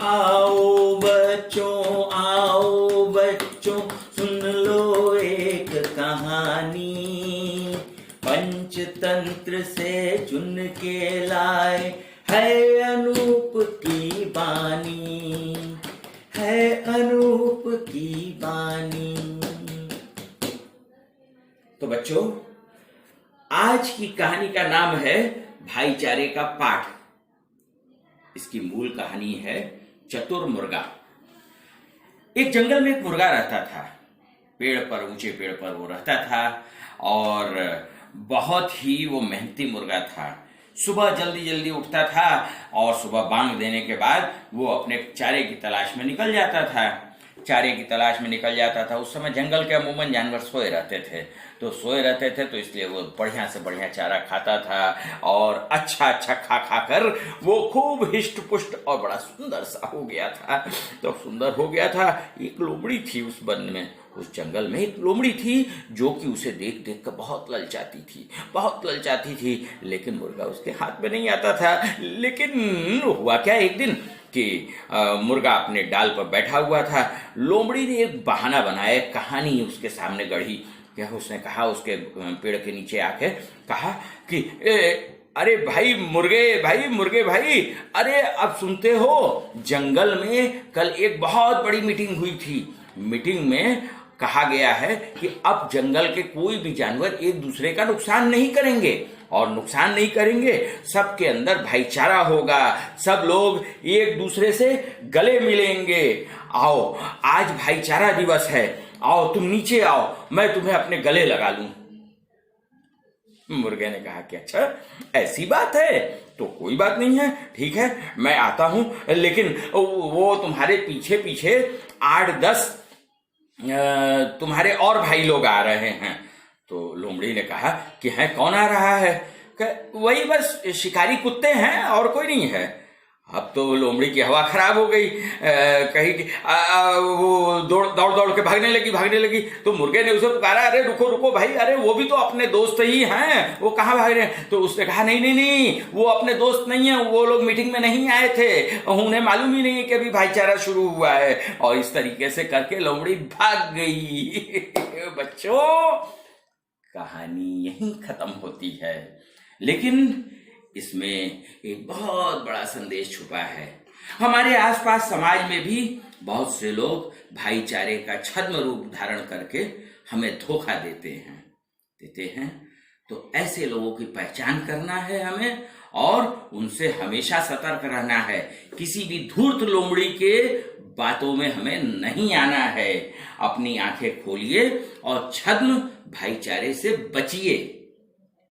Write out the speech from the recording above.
आओ बच्चों सुन लो एक कहानी। पंचतंत्र से चुन के लाए है अनूप की बानी, है अनूप की बानी। तो बच्चों, आज की कहानी का नाम है भाईचारे का पाठ। इसकी मूल कहानी है चतुर मुर्गा। एक जंगल में एक मुर्गा रहता था। पेड़ पर, ऊंचे पेड़ पर वो रहता था और बहुत ही वो मेहनती मुर्गा था। सुबह जल्दी जल्दी उठता था और सुबह बांग देने के बाद वो अपने चारे की तलाश में निकल जाता था। चारे की तलाश में निकल जाता था। उस समय जंगल के अमूमन जानवर सोए रहते थे, तो इसलिए वो बढ़िया से बढ़िया चारा खाता था और अच्छा अच्छा खा खा कर वो खूब हिष्ट पुष्ट और बड़ा सुंदर सा हो गया था। तो सुंदर हो गया था। एक लोमड़ी थी उस वन में, उस जंगल में एक लोमड़ी थी जो कि उसे देख देख कर बहुत ललचाती थी, लेकिन मुर्गा उसके हाथ में नहीं आता था। लेकिन हुआ क्या, एक दिन कि मुर्गा अपने डाल पर बैठा हुआ था। लोमड़ी ने एक बहाना बनाया, एक कहानी उसके सामने गढ़ी। क्या उसने कहा, उसके पेड़ के नीचे आके कहा कि अरे भाई मुर्गे भाई, अरे अब सुनते हो, जंगल में कल एक बहुत बड़ी मीटिंग हुई थी। मीटिंग में कहा गया है कि अब जंगल के कोई भी जानवर एक दूसरे का नुकसान नहीं करेंगे, और नुकसान नहीं करेंगे, सबके अंदर भाईचारा होगा, सब लोग एक दूसरे से गले मिलेंगे। आओ, आज भाईचारा दिवस है, आओ तुम नीचे आओ, मैं तुम्हें अपने गले लगा लूं। मुर्गे ने कहा कि अच्छा ऐसी बात है, तो कोई बात नहीं है, ठीक है मैं आता हूं, लेकिन वो तुम्हारे पीछे पीछे 8-10 तुम्हारे और भाई लोग आ रहे हैं। तो लोमड़ी ने कहा कि हैं, कौन आ रहा है? वही बस शिकारी कुत्ते हैं और कोई नहीं है। अब तो लोमड़ी की हवा खराब हो गई। कही कि वो दौड़ के भागने लगी। तो मुर्गे ने उसे पुकारा, अरे रुको भाई, अरे वो भी तो अपने दोस्त ही हैं, वो कहाँ भाग रहे हैं? तो उसने कहा नहीं, वो अपने दोस्त नहीं है, वो लोग मीटिंग में नहीं आए थे, उन्हें मालूम ही नहीं है कि अभी भाईचारा शुरू हुआ है। और इस तरीके से करके लोमड़ी भाग गई। बच्चों, कहानी यहीं खत्म होती है, लेकिन इसमें एक बहुत बड़ा संदेश छुपा है। हमारे आसपास समाज में भी बहुत से लोग भाईचारे का छद्म रूप धारण करके हमें धोखा देते हैं। तो ऐसे लोगों की पहचान करना है हमें, और उनसे हमेशा सतर्क रहना है। किसी भी धूर्त लोमड़ी के बातों में हमें नहीं आना है। अपनी आंखें खोलिए और छद्म भाईचारे से बचिए।